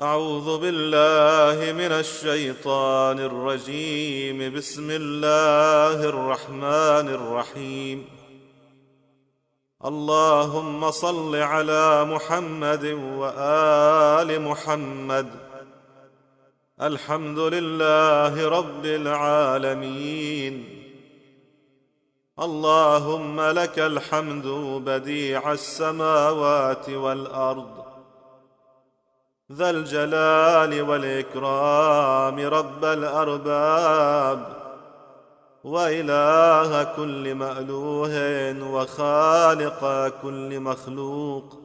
أعوذ بالله من الشيطان الرجيم. بسم الله الرحمن الرحيم. اللهم صل على محمد وآل محمد. الحمد لله رب العالمين. اللهم لك الحمد بديع السماوات والأرض، ذا الجلال والإكرام، رب الأرباب وإله كل مألوه وخالق كل مخلوق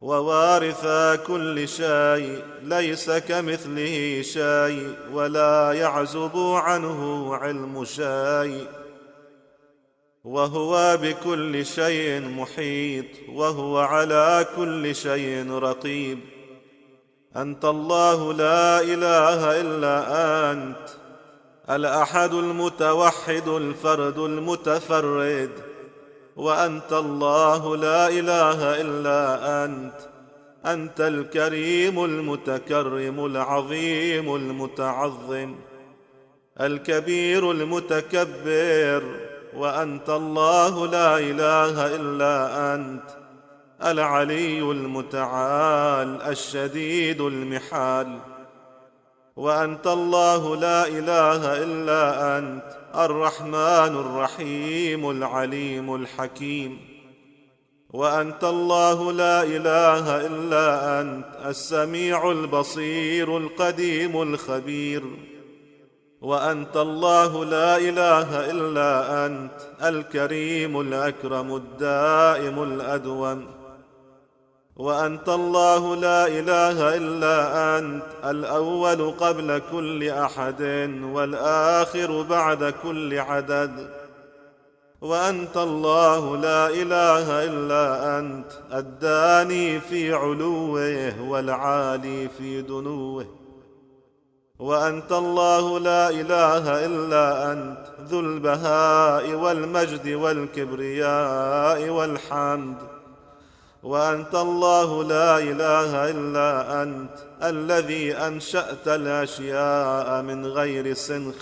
ووارث كل شيء، ليس كمثله شيء ولا يعزب عنه علم شيء، وهو بكل شيء محيط، وهو على كل شيء رقيب. أنت الله لا إله إلا أنت، الأحد المتوحد الفرد المتفرد، وأنت الله لا إله إلا أنت. أنت الكريم المتكرم العظيم المتعظم الكبير المتكبر، وأنت الله لا إله إلا أنت، العلي المتعال الشديد المحال. وأنت الله لا إله إلا أنت، الرحمن الرحيم العليم الحكيم. وأنت الله لا إله إلا أنت، السميع البصير القديم الخبير. وأنت الله لا إله إلا أنت، الكريم الأكرم الدائم الأدوم. وأنت الله لا إله إلا أنت، الأول قبل كل أحد والآخر بعد كل عدد. وأنت الله لا إله إلا أنت، الداني في علوه والعالي في دنوه. وأنت الله لا إله إلا أنت، ذو البهاء والمجد والكبرياء والحمد. وأنت الله لا إله إلا أنت، الذي أنشأت الأشياء من غير سنخ،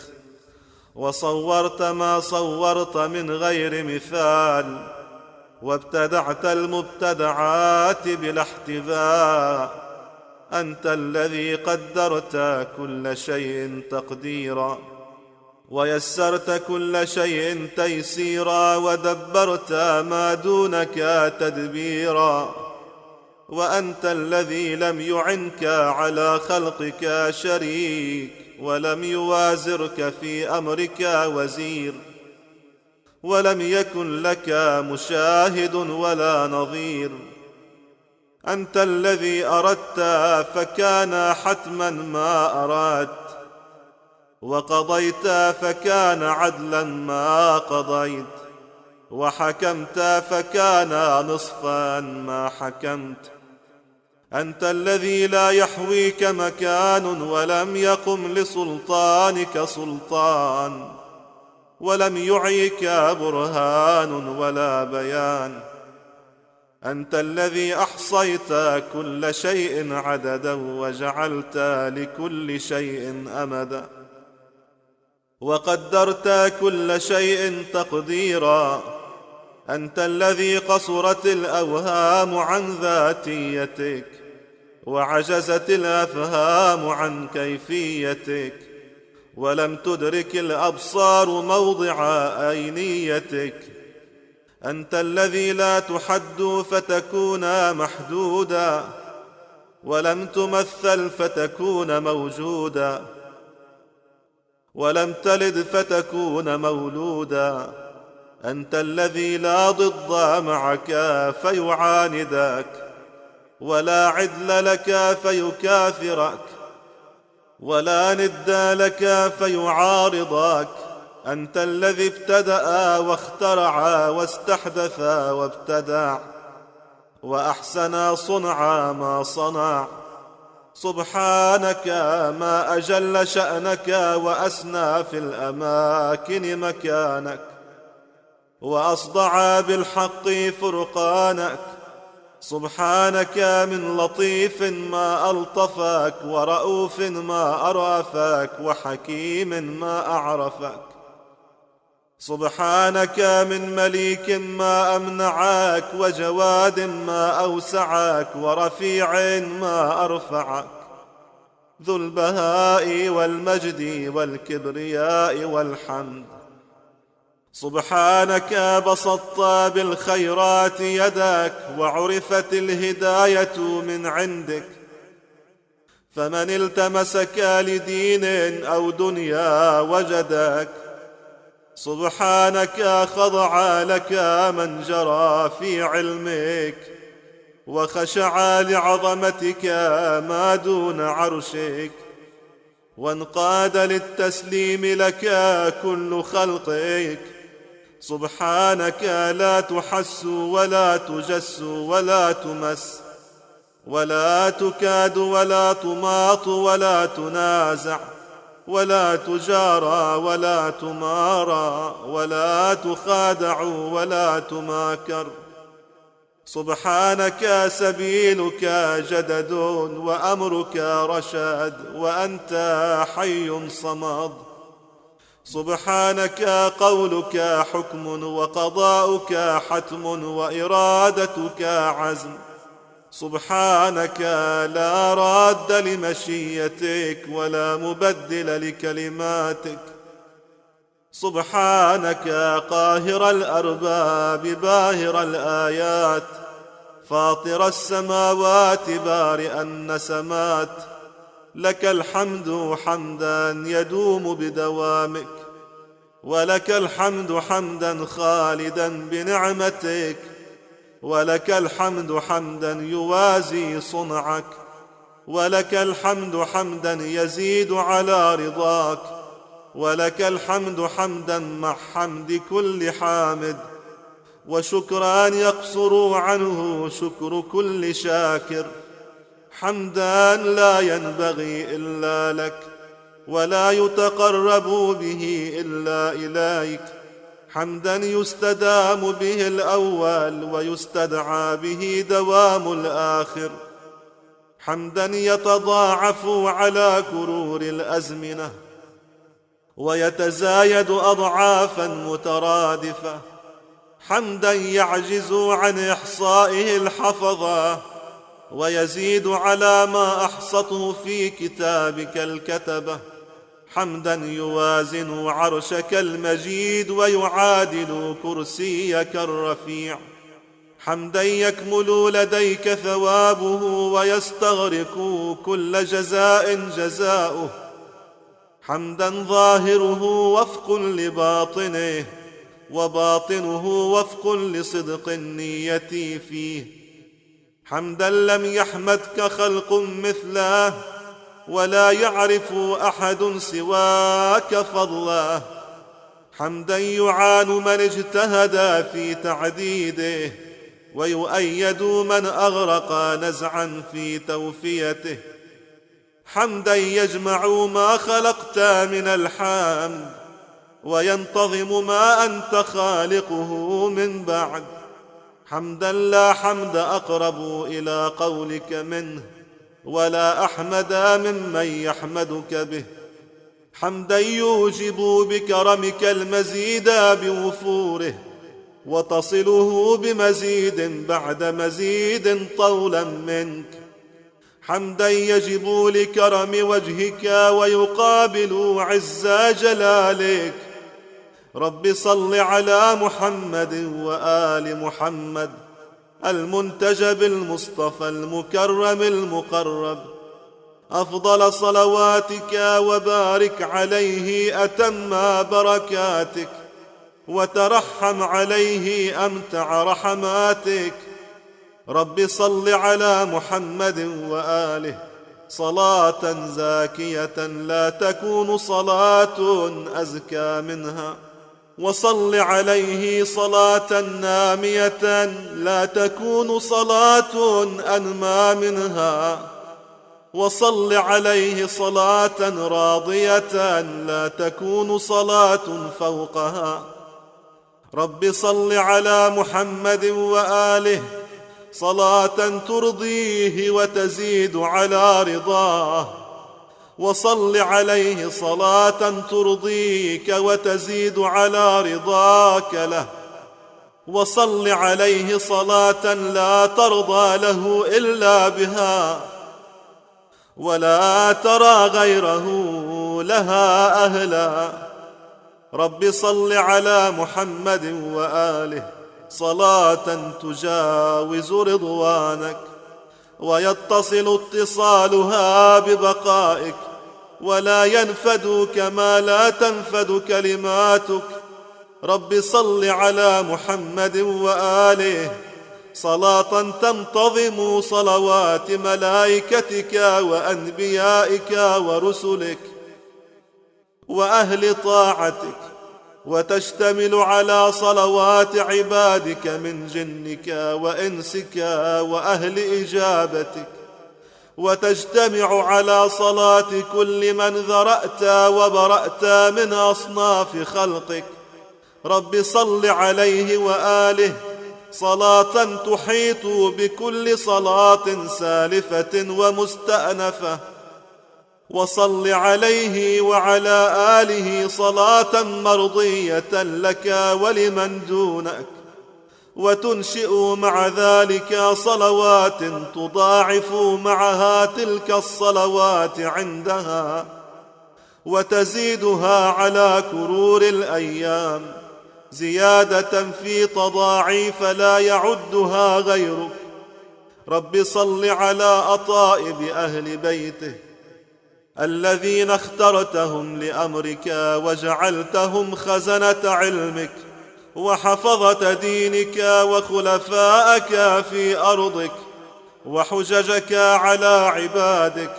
وصورت ما صورت من غير مثال، وابتدعت المبتدعات بلا احتذاء. أنت الذي قدرت كل شيء تقديرا، ويسرت كل شيء تيسيرا، ودبرت ما دونك تدبيرا. وأنت الذي لم يعنك على خلقك شريك، ولم يوازرك في أمرك وزير، ولم يكن لك مشاهد ولا نظير. أنت الذي أردت فكان حتما ما أردت، وقضيت فكان عدلا ما قضيت، وحكمت فكان نصفا ما حكمت. أنت الذي لا يحويك مكان، ولم يقم لسلطانك سلطان، ولم يعيك برهان ولا بيان. أنت الذي أحصيت كل شيء عددا، وجعلت لكل شيء أمدا، وقدرت كل شيء تقديرا. أنت الذي قصرت الأوهام عن ذاتيتك، وعجزت الأفهام عن كيفيتك، ولم تدرك الأبصار موضع أينيتك. أنت الذي لا تحد فتكون محدودا، ولم تمثل فتكون موجودا، ولم تلد فتكون مولودا. أنت الذي لا ضد معك فيعاندك، ولا عدل لك فيكافرك، ولا ند لك فيعارضك. أنت الذي ابتدأ واخترع واستحدث وابتدع، وأحسن صنع ما صنع. سبحانك ما أجل شأنك، وأسنى في الأماكن مكانك، وأصدع بالحق فرقانك، سبحانك من لطيف ما ألطفك، ورؤوف ما أرافك، وحكيم ما أعرفك. سبحانك من مليك ما أمنعك، وجواد ما أوسعك، ورفيع ما أرفعك. ذو البهاء والمجد والكبرياء والحمد. سبحانك بسطت بالخيرات يدك، وعرفت الهداية من عندك، فمن التمسك لدين أو دنيا وجدك. سبحانك خضع لك من جرى في علمك، وخشع لعظمتك ما دون عرشك، وانقاد للتسليم لك كل خلقك. سبحانك لا تحس ولا تجس ولا تمس، ولا تكاد ولا تماط ولا تنازع، ولا تجارى ولا تمارى، ولا تخادع ولا تماكر. سبحانك سبيلك جدد، وأمرك رشاد، وأنت حي صمد. سبحانك قولك حكم، وقضاؤك حتم، وإرادتك عزم. سبحانك لا راد لمشيتك، ولا مبدل لكلماتك. سبحانك قاهر الأرباب باهر الآيات، فاطر السماوات بارئ النسمات. لك الحمد حمدا يدوم بدوامك، ولك الحمد حمدا خالدا بنعمتك، ولك الحمد حمدا يوازي صنعك، ولك الحمد حمدا يزيد على رضاك، ولك الحمد حمدا مع حمد كل حامد، وشكرا يقصر عنه شكر كل شاكر. حمدا لا ينبغي إلا لك، ولا يتقرب به إلا إليك. حمدا يستدام به الأول، ويستدعى به دوام الآخر. حمدا يتضاعف على كرور الأزمنة، ويتزايد أضعافا مترادفة. حمدا يعجز عن إحصائه الحفظة، ويزيد على ما أحصته في كتابك الكتبة. حمدا يوازن عرشك المجيد، ويعادل كرسيك الرفيع. حمدا يكمل لديك ثوابه، ويستغرق كل جزاء جزاؤه. حمدا ظاهره وفق لباطنه، وباطنه وفق لصدق النية فيه. حمدا لم يحمدك خلق مثله، ولا يعرف أحد سواك فضله. حمدا يعان من اجتهد في تعديده، ويؤيد من أغرق نزعا في توفيته. حمدا يجمع ما خلقت من الحمد، وينتظم ما أنت خالقه من بعد. حمدا لا حمد أقرب إلى قولك منه، ولا أحمد ممن يحمدك به. حمدا يوجب بكرمك المزيد بوفوره، وتصله بمزيد بعد مزيد طولا منك. حمدا يجب لكرم وجهك، ويقابل عز جلالك. رب صل على محمد وآل محمد، المنتجب المصطفى المكرم المقرب. أفضل صلواتك، وبارك عليه أتم بركاتك، وترحم عليه أمتع رحماتك. رب صل على محمد وآله صلاة زاكية لا تكون صلاة أزكى منها، وصل عليه صلاة نامية لا تكون صلاة أنمى منها، وصل عليه صلاة راضية لا تكون صلاة فوقها. رب صل على محمد وآله صلاة ترضيه وتزيد على رضاه، وصل عليه صلاة ترضيك وتزيد على رضاك له، وصل عليه صلاة لا ترضى له إلا بها ولا ترى غيره لها أهلا. رب صل على محمد وآله صلاة تجاوز رضوانك، ويتصل اتصالها ببقائك، ولا ينفد كما لا تنفد كلماتك. رب صل على محمد وآله صلاة تنتظم صلوات ملائكتك وأنبيائك ورسلك وأهل طاعتك، وتشتمل على صلوات عبادك من جنك وإنسك وأهل إجابتك، وتجتمع على صلاة كل من ذرأت وبرأت من أصناف خلقك. رب صل عليه وآله صلاة تحيط بكل صلاة سالفة ومستأنفة، وصل عليه وعلى آله صلاة مرضية لك ولمن دونك، وتنشئ مع ذلك صلوات تضاعف معها تلك الصلوات عندها، وتزيدها على كرور الأيام زيادة في تضاعيف لا يعدها غيرك. رب صل على أطائب أهل بيته الذين اخترتهم لأمرك وجعلتهم خزنة علمك وحفظة دينك وخلفاءك في أرضك وحججك على عبادك،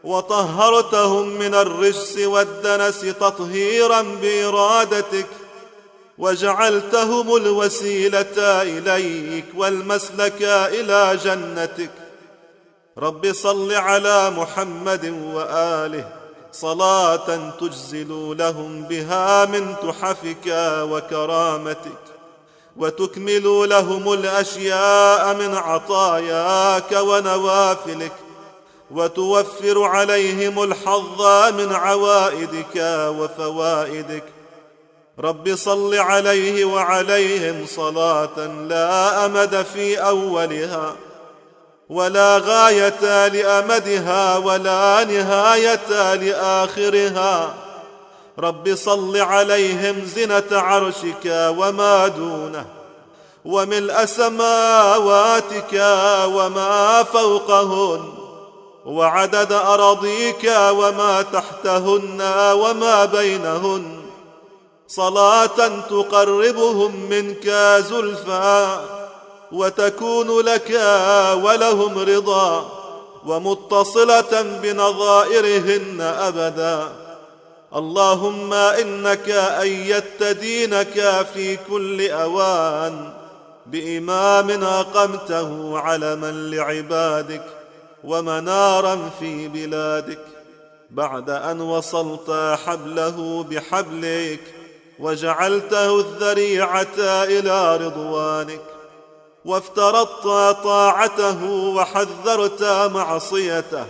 وطهرتهم من الرجس والدنس تطهيرا بإرادتك، وجعلتهم الوسيلة إليك والمسلك إلى جنتك. رب صل على محمد وآله صلاة تجزل لهم بها من تحفك وكرامتك، وتكمل لهم الأشياء من عطاياك ونوافلك، وتوفر عليهم الحظ من عوائدك وفوائدك. رب صل عليه وعليهم صلاة لا أمد في أولها ولا غاية لأمدها ولا نهاية لآخرها. رب صل عليهم زنة عرشك وما دونه، وملء سماواتك وما فوقهن، وعدد أراضيك وما تحتهن وما بينهن، صلاة تقربهم منك زلفى وتكون لك ولهم رضا، ومتصلة بنظائرهن أبدا. اللهم إنك أيدت دينك في كل أوان بإمام أقمته علما لعبادك ومنارا في بلادك، بعد أن وصلت حبله بحبلك وجعلته الذريعة إلى رضوانك، وافترضت طاعته وحذرت معصيته،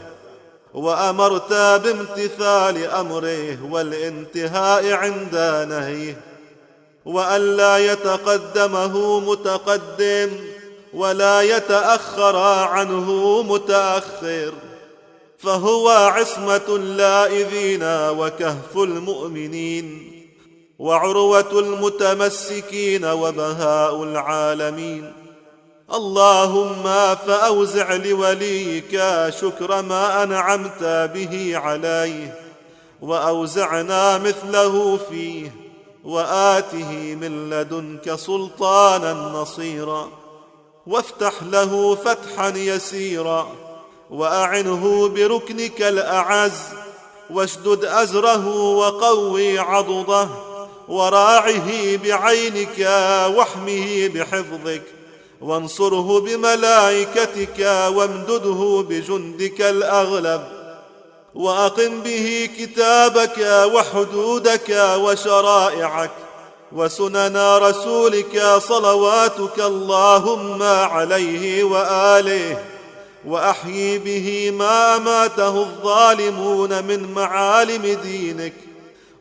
وأمرت بامتثال أمره والانتهاء عند نهيه، وألا يتقدمه متقدم ولا يتأخر عنه متأخر، فهو عصمة اللائذين وكهف المؤمنين وعروة المتمسكين وبهاء العالمين. اللهم فأوزع لوليك شكر ما أنعمت به عليه، وأوزعنا مثله فيه، وآته من لدنك سلطانا نصيرا، وافتح له فتحا يسيرا، وأعنه بركنك الأعز، واشدد أزره وقوي عضده، وراعه بعينك واحمه بحفظك، وانصره بملائكتك، وامدده بجندك الأغلب، وأقم به كتابك وحدودك وشرائعك، وسنن رسولك صلواتك اللهم عليه وآله، وأحيي به ما أماته الظالمون من معالم دينك،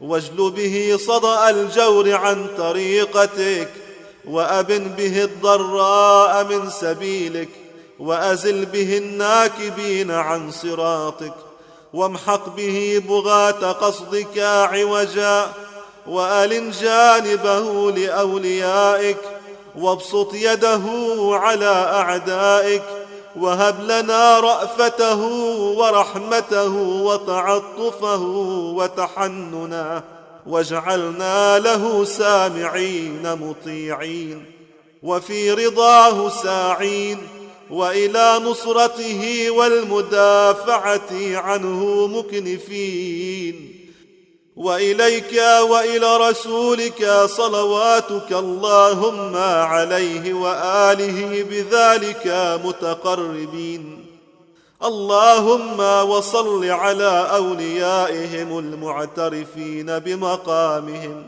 واجل به صدأ الجور عن طريقتك، وأبن به الضراء من سبيلك، وأزل به الناكبين عن صراطك، وامحق به بغاة قصدك عوجا، وألن جانبه لأوليائك، وابسط يده على أعدائك، وهب لنا رأفته ورحمته وتعطفه وتحننا، واجعلنا له سامعين مطيعين، وفي رضاه ساعين، وإلى نصرته والمدافعة عنه مكنفين. وإليك وإلى رسولك صلواتك اللهم عليه وآله بذلك متقربين. اللهم وصل على أوليائهم المعترفين بمقامهم،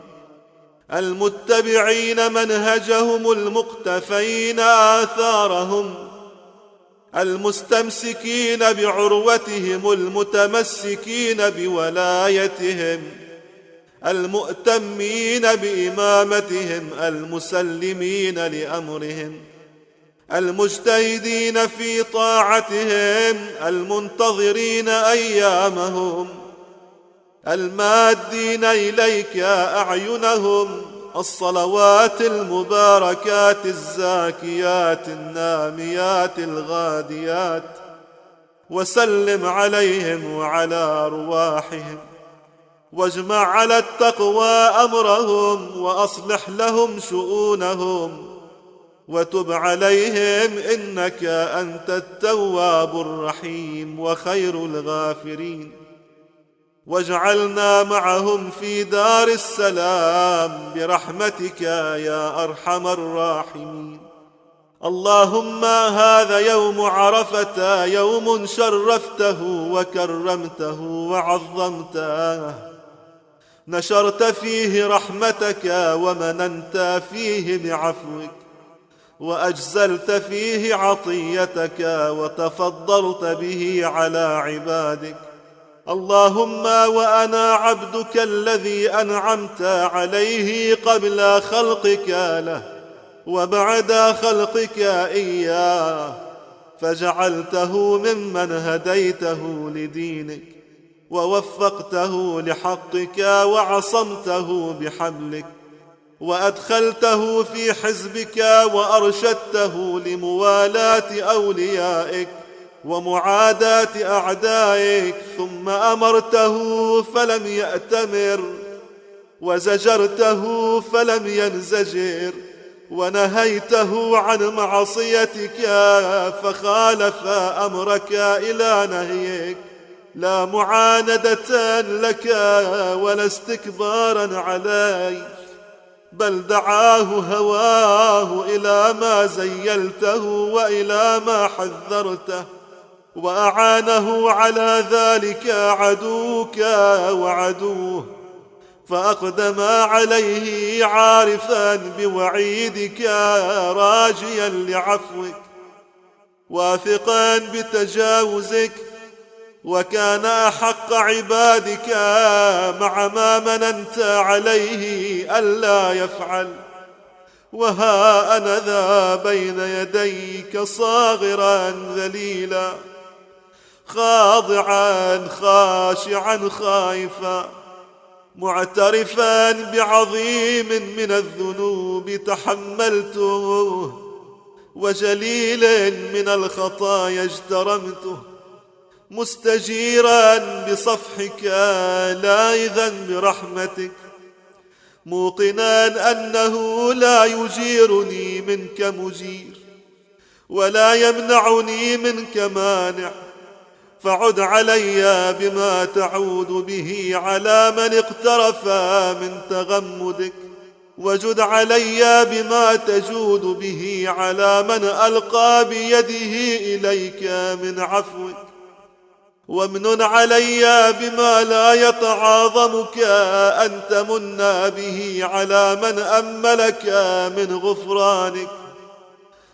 المتبعين منهجهم المقتفين آثارهم، المستمسكين بعروتهم المتمسكين بولايتهم، المؤتمين بإمامتهم المسلمين لأمرهم، المجتهدين في طاعتهم المنتظرين أيامهم، المادين إليك أعينهم، الصلوات المباركات الزاكيات الناميات الغاديات، وسلم عليهم وعلى أرواحهم، واجمع على التقوى أمرهم، وأصلح لهم شؤونهم، وتب عليهم إنك أنت التواب الرحيم وخير الغافرين، واجعلنا معهم في دار السلام برحمتك يا أرحم الراحمين. اللهم هذا يوم عرفة، يوم شرفته وكرمته وعظمته، نشرت فيه رحمتك ومننت فيه بعفوك، وأجزلت فيه عطيتك وتفضلت به على عبادك. اللهم وأنا عبدك الذي أنعمت عليه قبل خلقك له وبعد خلقك إياه، فجعلته ممن هديته لدينك، ووفقته لحقك، وعصمته بحبلك، وأدخلته في حزبك، وأرشدته لموالاة أوليائك ومعاداة أعدائك، ثم أمرته فلم يأتمر، وزجرته فلم ينزجر، ونهيته عن معصيتك فخالف أمرك إلى نهيك، لا معاندة لك ولا استكبارا عليك، بل دعاه هواه إلى ما زيلته وإلى ما حذرته، وأعانه على ذلك عدوك وعدوه، فأقدم عليه عارفا بوعيدك راجيا لعفوك واثقا بتجاوزك، وكان أحق عبادك مع ما مننت عليه ألا يفعل. وها أنا ذا بين يديك صاغرا ذليلا، خاضعا خاشعا خائفا، معترفا بعظيم من الذنوب تحملته، وجليل من الخطايا اجترمته، مستجيرا بصفحك لاذا برحمتك، موقنا أنه لا يجيرني منك مجير، ولا يمنعني منك مانع، فعد علي بما تعود به على من اقترف من تغمدك، وجد علي بما تجود به على من ألقى بيده إليك من عفوك، وامنن علي بما لا يتعاظمك أن تمن به على من أملك من غفرانك،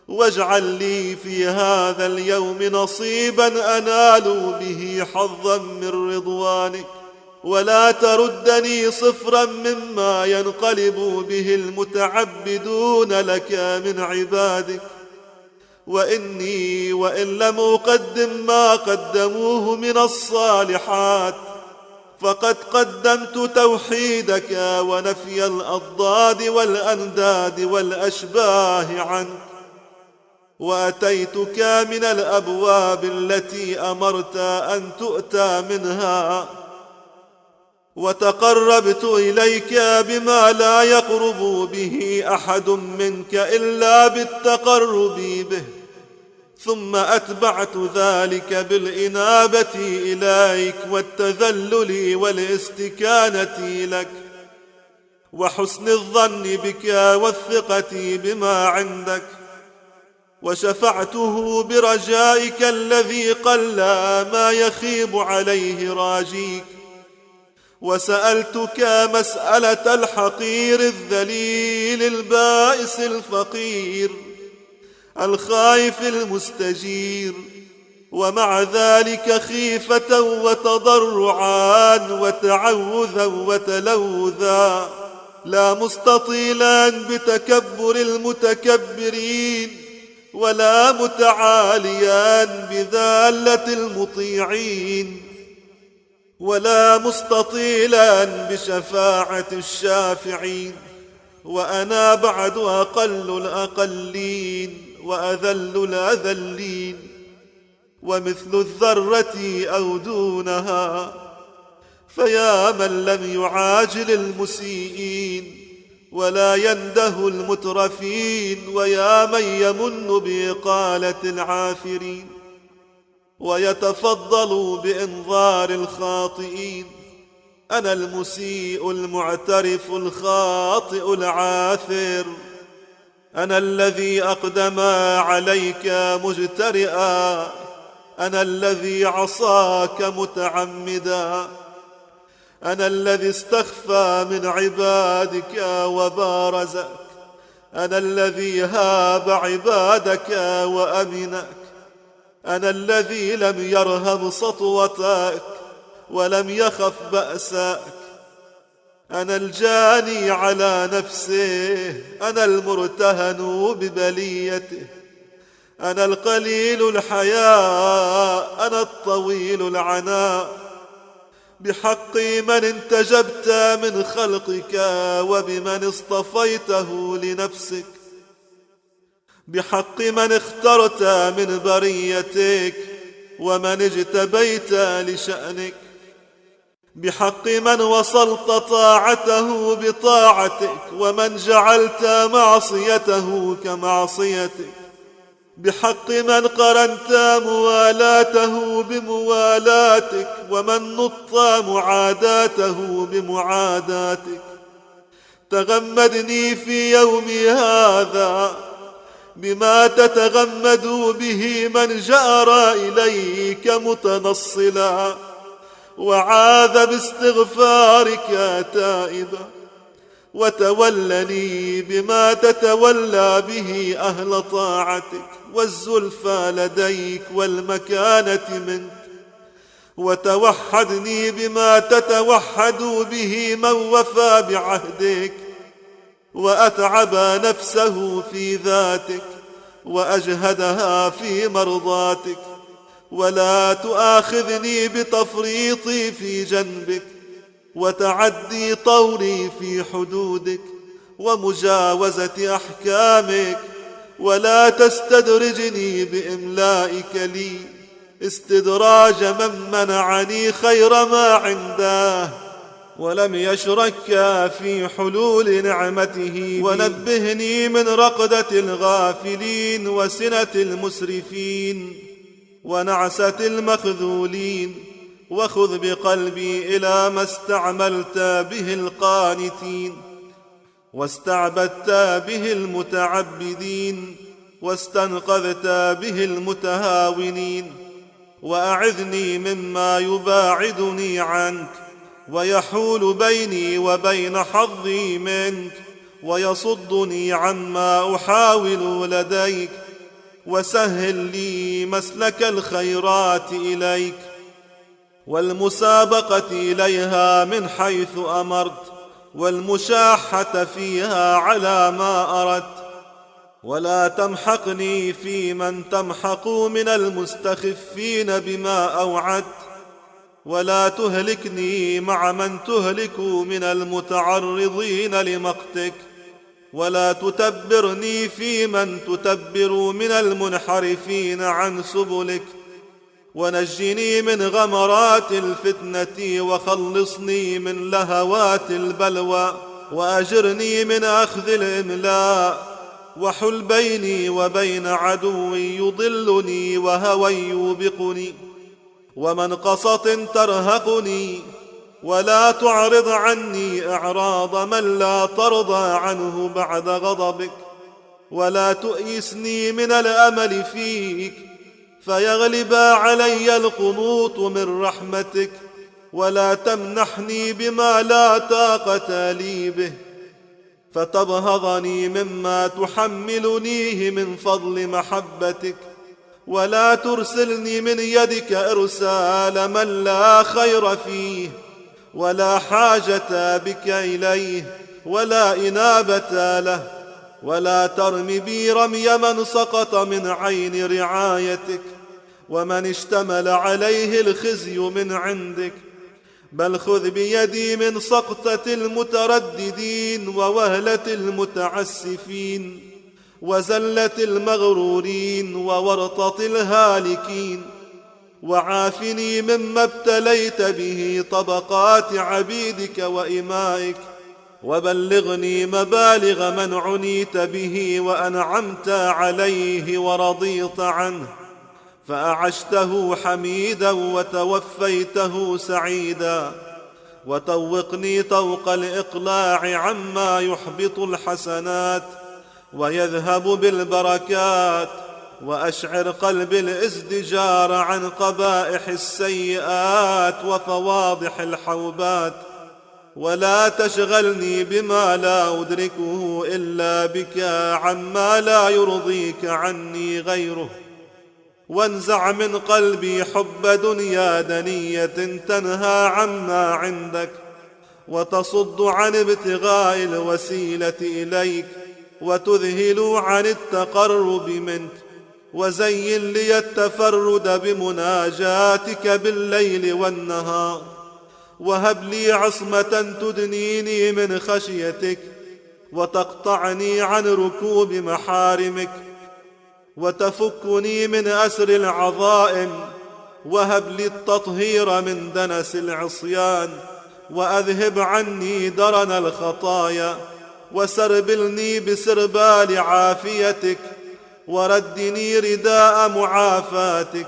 واجعل لي في هذا اليوم نصيبا أنال به حظا من رضوانك، ولا تردني صفرا مما ينقلب به المتعبدون لك من عبادك. وإني وإن لم أقدم ما قدموه من الصالحات فقد قدمت توحيدك ونفي الأضداد والأنداد والأشباه عنك، وأتيتك من الأبواب التي أمرت أن تؤتى منها، وتقربت إليك بما لا يقرب به أحد منك إلا بالتقرب به، ثم أتبعت ذلك بالإنابة إليك والتذلل والاستكانة لك وحسن الظن بك والثقة بما عندك، وشفعته برجائك الذي قل ما يخيب عليه راجيك، وسألتك مسألة الحقير الذليل البائس الفقير الخائف المستجير، ومع ذلك خيفة وتضرعا وتعوذا وتلوذا، لا مستطيلا بتكبر المتكبرين ولا متعاليا بذالة المطيعين، ولا مستطيلا بشفاعة الشافعين، وأنا بعد أقل الأقلين وأذل الأذلين، ومثل الذرة أو دونها، فيا من لم يعاجل المسيئين ولا ينده المترفين، ويا من يمن بإقالة العاثرين ويتفضل بإنظار الخاطئين. أنا المسيء المعترف الخاطئ العاثر، أنا الذي أقدم عليك مجترئا، أنا الذي عصاك متعمدا، أنا الذي استخفى من عبادك وبارزك، أنا الذي هاب عبادك وأمنك، أنا الذي لم يرهب سطوتك ولم يخف بأسك، أنا الجاني على نفسه، أنا المرتهن ببليته، أنا القليل الحياء، أنا الطويل العناء، بحق من انتجبت من خلقك وبمن اصطفيته لنفسك، بحق من اخترت من بريتك ومن اجتبيت لشأنك، بحق من وصلت طاعته بطاعتك ومن جعلت معصيته كمعصيتك، بحق من قرنت موالاته بموالاتك ومن نط معاداته بمعاداتك. تغمدني في يومي هذا بما تتغمد به من جأر إليك متنصلا وعاذ باستغفارك تائبا، وتولني بما تتولى به أهل طاعتك والزلفى لديك والمكانة منك، وتوحدني بما تتوحد به من وفى بعهدك وأتعب نفسه في ذاتك وأجهدها في مرضاتك، ولا تؤاخذني بتفريطي في جنبك وتعدي طوري في حدودك ومجاوزة أحكامك، ولا تستدرجني بإملائك لي استدراج من منعني خير ما عنده ولم يشرك في حلول نعمته، ونبهني من رقدة الغافلين وسنة المسرفين ونعسة المخذولين، وخذ بقلبي إلى ما استعملت به القانتين واستعبدت به المتعبدين واستنقذت به المتهاونين، وأعذني مما يباعدني عنك ويحول بيني وبين حظي منك ويصدني عما أحاول لديك، وسهل لي مسلك الخيرات إليك والمسابقة إليها من حيث أمرت، والمشاحة فيها على ما أردت. ولا تمحقني في من تمحق من المستخفين بما أوعدت، ولا تهلكني مع من تهلك من المتعرضين لمقتك، ولا تتبرني في من تتبر من المنحرفين عن سبلك. ونجني من غمرات الفتنة وخلصني من لهوات البلوى، وأجرني من أخذ الإملاء، وحل بيني وبين عدو يضلني وهوى يوبقني ومنقصة ترهقني، ولا تعرض عني إعراض من لا ترضى عنه بعد غضبك، ولا تؤيسني من الأمل فيك فيغلب علي القنوط من رحمتك، ولا تمنحني بما لا طاقة لي به فتبهضني مما تحملنيه من فضل محبتك، ولا ترسلني من يدك إرسال من لا خير فيه ولا حاجة بك إليه ولا إنابة له، ولا ترم بي رمي من سقط من عين رعايتك ومن اشتمل عليه الخزي من عندك، بل خذ بيدي من سقطة المترددين ووهلة المتعسفين وزلة المغرورين وورطة الهالكين، وعافني مما ابتليت به طبقات عبيدك وإمائك، وبلغني مبالغ من عنيت به وأنعمت عليه ورضيت عنه، فأعشته حميدا وتوفيته سعيدا. وتوقني طوق الإقلاع عما يحبط الحسنات ويذهب بالبركات، وأشعر قلب الازدجار عن قبائح السيئات وفواضح الحوبات، ولا تشغلني بما لا أدركه إلا بك عما لا يرضيك عني غيره، وانزع من قلبي حب دنيا دنية تنهى عما عندك وتصد عن ابتغاء الوسيلة إليك وتذهل عن التقرب منك، وزين لي التفرد بمناجاتك بالليل والنهار، وهب لي عصمة تدنيني من خشيتك وتقطعني عن ركوب محارمك وتفكني من أسر العظائم، وهب لي التطهير من دنس العصيان، وأذهب عني درن الخطايا، وسربلني بسربال عافيتك، وردني رداء معافاتك،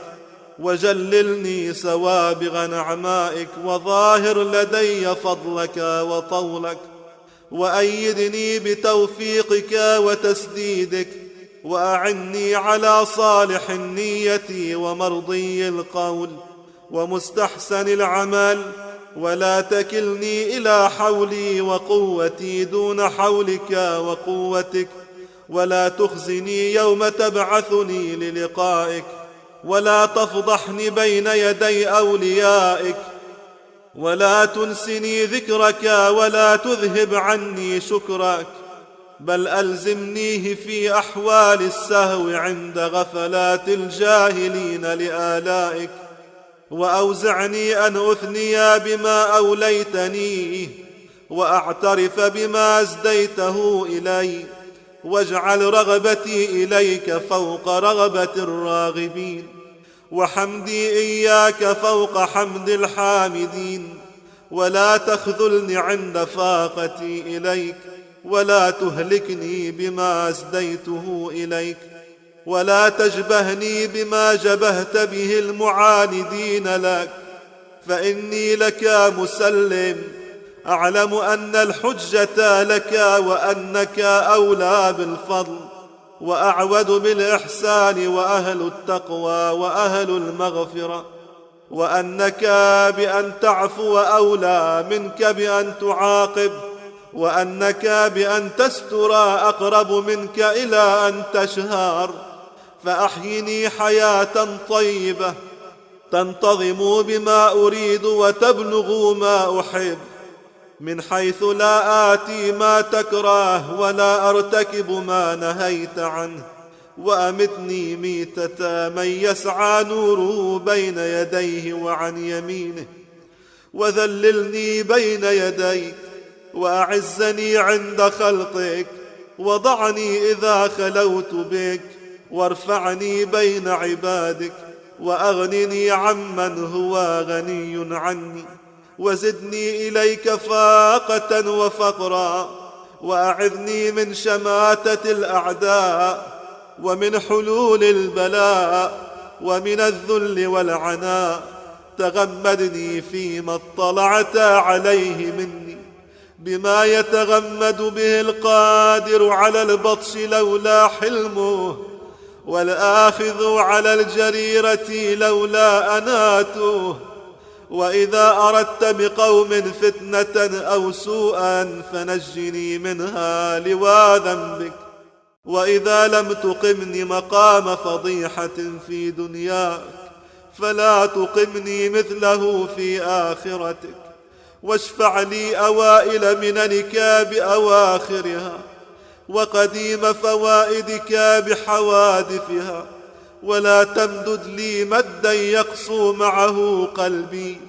وجللني سوابغ نعمائك، وظاهر لدي فضلك وطولك، وأيدني بتوفيقك وتسديدك، وأعني على صالح النية ومرضي القول ومستحسن العمل، ولا تكلني إلى حولي وقوتي دون حولك وقوتك، ولا تخزني يوم تبعثني للقائك، ولا تفضحني بين يدي أوليائك، ولا تنسني ذكرك ولا تذهب عني شكرك، بل ألزمنيه في أحوال السهو عند غفلات الجاهلين لآلائك، وأوزعني أن أثني بما أوليتني وأعترف بما أزديته إلي، واجعل رغبتي إليك فوق رغبة الراغبين، وحمدي إياك فوق حمد الحامدين، ولا تخذلني عند فاقتي إليك، ولا تهلكني بما أسديته إليك، ولا تجبهني بما جبهت به المعاندين لك، فإني لك مسلم، أعلم أن الحجة لك وأنك أولى بالفضل، وأعود بالإحسان وأهل التقوى وأهل المغفرة، وأنك بأن تعفو أولى منك بأن تعاقب، وأنك بأن تستر أقرب منك إلى أن تشهر. فأحيني حياة طيبة تنتظم بما أريد وتبلغ ما أحب، من حيث لا آتي ما تكره ولا أرتكب ما نهيت عنه. وأمتني ميتة من يسعى نوره بين يديه وعن يمينه، وذللني بين يديك، وأعزني عند خلقك، وضعني إذا خلوت بك، وارفعني بين عبادك، وأغنني عمن هو غني عني، وزدني إليك فاقة وفقرا، وأعذني من شماتة الأعداء، ومن حلول البلاء، ومن الذل والعناء. تغمدني فيما اطلعت عليه مني، بما يتغمد به القادر على البطش لولا حلمه، والآخذ على الجريرة لولا أناته. وإذا أردت بقوم فتنة أو سوءا فنجني منها لوا ذنبك، وإذا لم تقمني مقام فضيحة في دنياك فلا تقمني مثله في آخرتك. واشفع لي أوائل مننك بأواخرها، وقديم فوائدك بحوادثها، ولا تمدد لي مدا يقسو معه قلبي،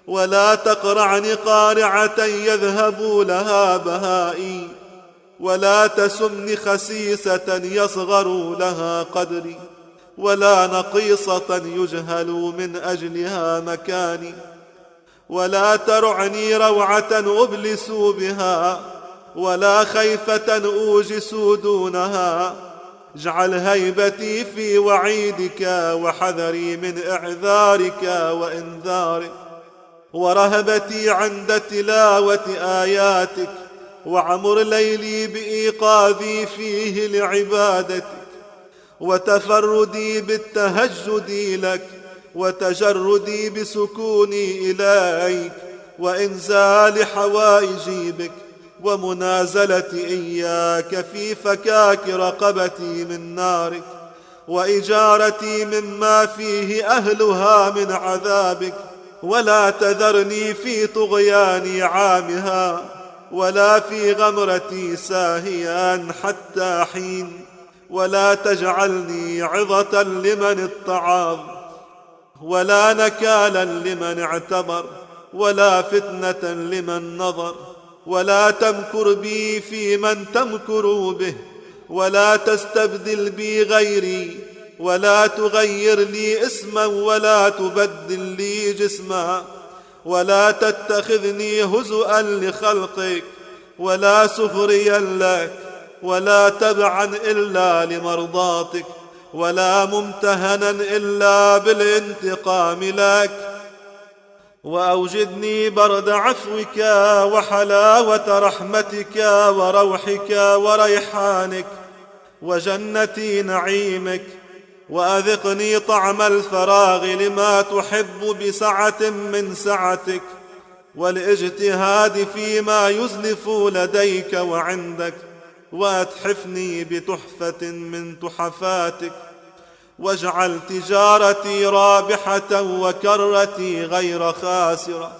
ولا تقرعني قارعة يذهب لها بهائي، ولا تسمني خسيسة يصغر لها قدري، ولا نقيصة يجهل من أجلها مكاني، ولا ترعني روعة أبلس بها، ولا خيفة أوجس دونها. اجعل هيبتي في وعيدك، وحذري من إعذارك وإنذارك، ورهبتي عند تلاوة آياتك، وعمر ليلي بإيقاظي فيه لعبادتك، وتفردي بالتهجد لك، وتجردي بسكوني إليك، وإنزال حوائجي بك، ومنازلتي إياك في فكاك رقبتي من نارك، وإجارتي مما فيه أهلها من عذابك. ولا تذرني في طغيان عامها، ولا في غمرتي ساهيا حتى حين، ولا تجعلني عظة لمن اتعظ، ولا نكالا لمن اعتبر، ولا فتنة لمن نظر. ولا تمكر بي في من تمكر به، ولا تستبدل بي غيري، ولا تغير لي اسما، ولا تبدل لي جسما، ولا تتخذني هزؤا لخلقك، ولا سخريا لك، ولا تبعا إلا لمرضاتك، ولا ممتهنا إلا بالانتقام لك. وأوجدني برد عفوك، وحلاوة رحمتك، وروحك، وريحانك، وجنة نعيمك. وأذقني طعم الفراغ لما تحب بسعة من سعتك، والاجتهاد فيما يزلف لديك وعندك، وأتحفني بتحفة من تحفاتك. واجعل تجارتي رابحة وكرتي غير خاسرة،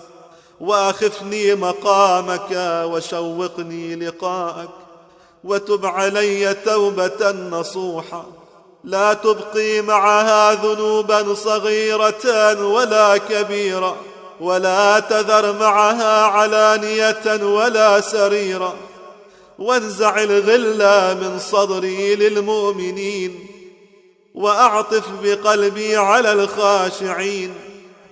وأخفني مقامك وشوقني لقاءك. وتب علي توبة نصوحة لا تبقي معها ذنوبا صغيرة ولا كبيرة، ولا تذر معها علانية ولا سريرة. وانزع الغل من صدري للمؤمنين، وأعطف بقلبي على الخاشعين.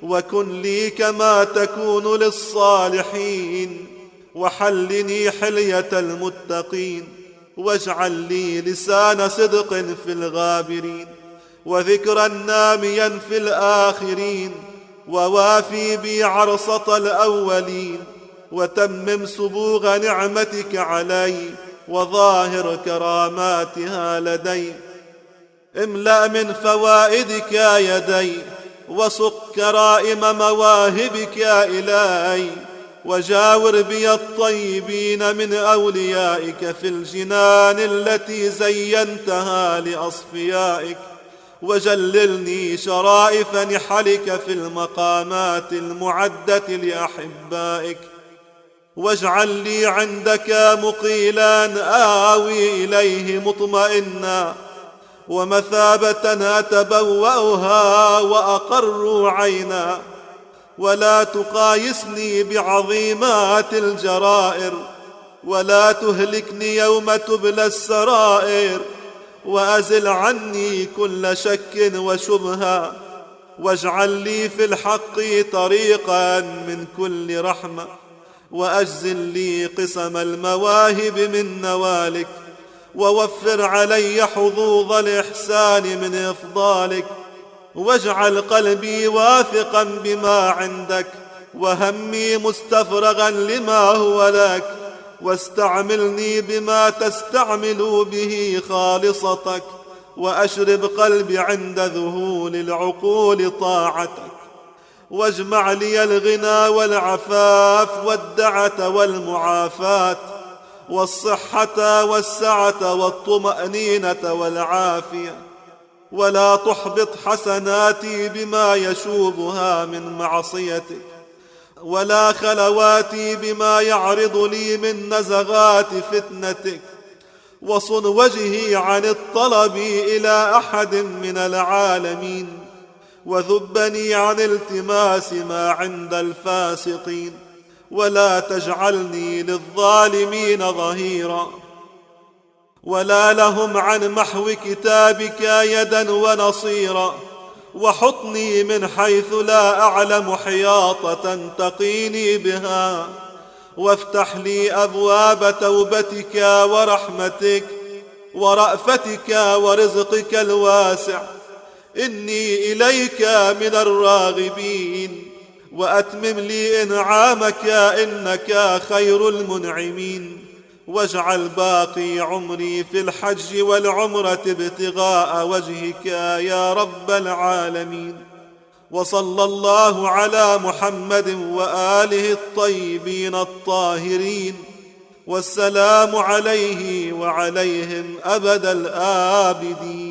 وكن لي كما تكون للصالحين، وحلني حلية المتقين. واجعل لي لسان صدق في الغابرين، وذكرا ناميا في الآخرين. ووافي بي عرصة الأولين، وتمم سبوغ نعمتك علي، وظاهر كراماتها لدي. املأ من فوائدك يدي، وسق كرائم مواهبك إلي، وجاور بي الطيبين من أوليائك في الجنان التي زينتها لأصفيائك، وجللني شرائف نحلك في المقامات المعدة لأحبائك، واجعل لي عندك مقيلا آوي إليه مطمئنا، ومثابة أتبوأها وأقر عينا. ولا تقايسني بعظيمات الجرائر، ولا تهلكني يوم تبلى السرائر، وأزل عني كل شك وشبهة، واجعل لي في الحق طريقا من كل رحمة، وأجزل لي قسم المواهب من نوالك، ووفر علي حظوظ الإحسان من إفضالك، واجعل قلبي واثقا بما عندك، وهمي مستفرغا لما هو لك، واستعملني بما تستعمل به خالصتك، وأشرب قلبي عند ذهول العقول طاعتك، واجمع لي الغنى والعفاف والدعة والمعافاة، والصحة والسعة والطمأنينة والعافية، ولا تحبط حسناتي بما يشوبها من معصيتك، ولا خلواتي بما يعرض لي من نزغات فتنتك، وصن وجهي عن الطلب إلى أحد من العالمين، وذبني عن التماس ما عند الفاسقين، ولا تجعلني للظالمين ظهيرا، ولا لهم عن محو كتابك يدا ونصيرا، وحطني من حيث لا أعلم حياطة تقيني بها، وافتح لي أبواب توبتك ورحمتك ورأفتك ورزقك الواسع، إني إليك من الراغبين، وأتمم لي إنعامك إنك خير المنعمين، واجعل باقي عمري في الحج والعمرة ابتغاء وجهك يا رب العالمين. وصلى الله على محمد وآله الطيبين الطاهرين، والسلام عليه وعليهم أبد الآبدين.